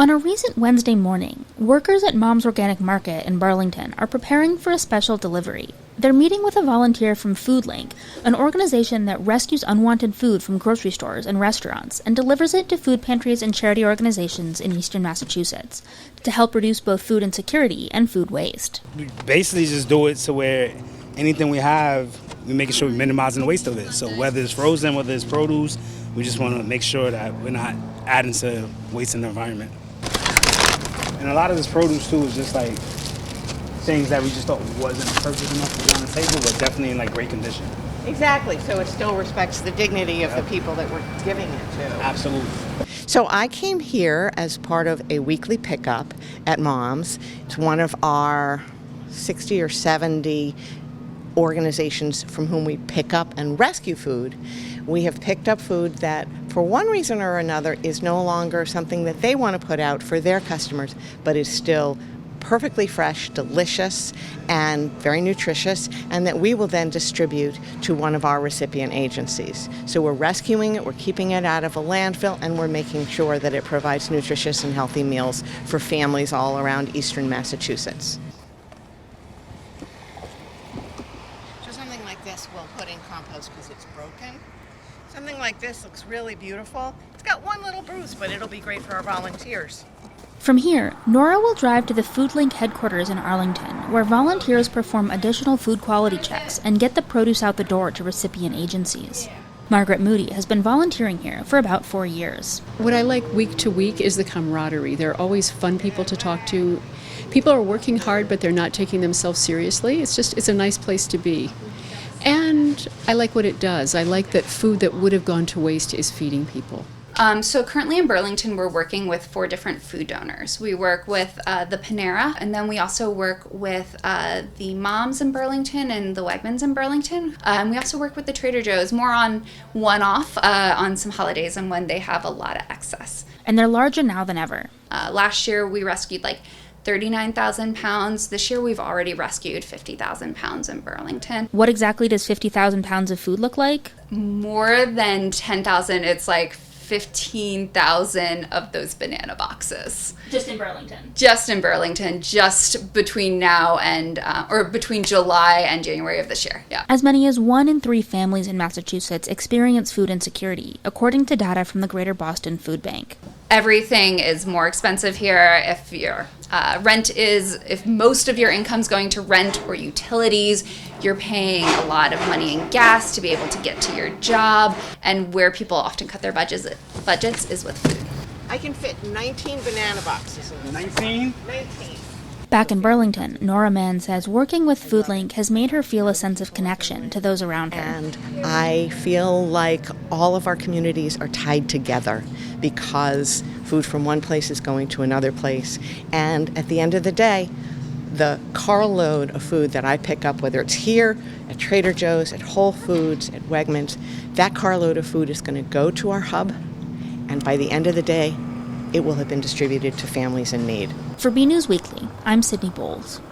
On a recent Wednesday morning, workers at Mom's Organic Market in Burlington are preparing for a special delivery. They're meeting with a volunteer from FoodLink, an organization that rescues unwanted food from grocery stores and restaurants and delivers it to food pantries and charity organizations in eastern Massachusetts to help reduce both food insecurity and food waste. We basically just do it so where anything we have, we're making sure we're minimizing the waste of it. So whether it's frozen, whether it's produce, we just want to make sure that we're not adding to waste in the environment. And a lot of this produce too is just like things that we just thought wasn't perfect enough to be on the table, but definitely in like great condition. Exactly, so it still respects the dignity of the people that we're giving it to. Absolutely. So I came here as part of a weekly pickup at Mom's. It's one of our 60 or 70 organizations from whom we pick up and rescue food. We have picked up food that, for one reason or another, is no longer something that they want to put out for their customers, but is still perfectly fresh, delicious, and very nutritious, and that we will then distribute to one of our recipient agencies. So we're rescuing it, we're keeping it out of a landfill, and we're making sure that it provides nutritious and healthy meals for families all around eastern Massachusetts. So something like this we'll put in compost because it's broken. Something like this looks really beautiful. It's got one little bruise, but it'll be great for our volunteers. From here, Nora will drive to the FoodLink headquarters in Arlington, where volunteers perform additional food quality checks and get the produce out the door to recipient agencies. Margaret Moody has been volunteering here for about 4 years. What I like week to week is the camaraderie. They're always fun people to talk to. People are working hard, but they're not taking themselves seriously. It's a nice place to be. And I like what it does. I like that food that would have gone to waste is feeding people. So currently in Burlington, we're working with 4 different food donors. We work with the Panera, and then we also work with the Moms in Burlington and the Wegmans in Burlington. We also work with the Trader Joe's, more on one-off on some holidays and when they have a lot of excess. And they're larger now than ever. Last year, we rescued 39,000 pounds. This year, we've already rescued 50,000 pounds in Burlington. What exactly does 50,000 pounds of food look like? More than 10,000. It's 15,000 of those banana boxes. Just in Burlington? Just in Burlington, just between now and, or between July and January of this year, yeah. As many as 1 in 3 families in Massachusetts experience food insecurity, according to data from the Greater Boston Food Bank. Everything is more expensive here. If your if most of your income's going to rent or utilities, you're paying a lot of money in gas to be able to get to your job, and where people often cut their budgets is with food. I can fit 19 banana boxes in this. 19? 19. Back in Burlington, Nora Mann says working with FoodLink has made her feel a sense of connection to those around her. And I feel like all of our communities are tied together because food from one place is going to another place. And at the end of the day, the carload of food that I pick up, whether it's here, at Trader Joe's, at Whole Foods, at Wegmans, that carload of food is going to go to our hub. And by the end of the day, it will have been distributed to families in need. For BNEWS Weekly, I'm Sydney Bowles.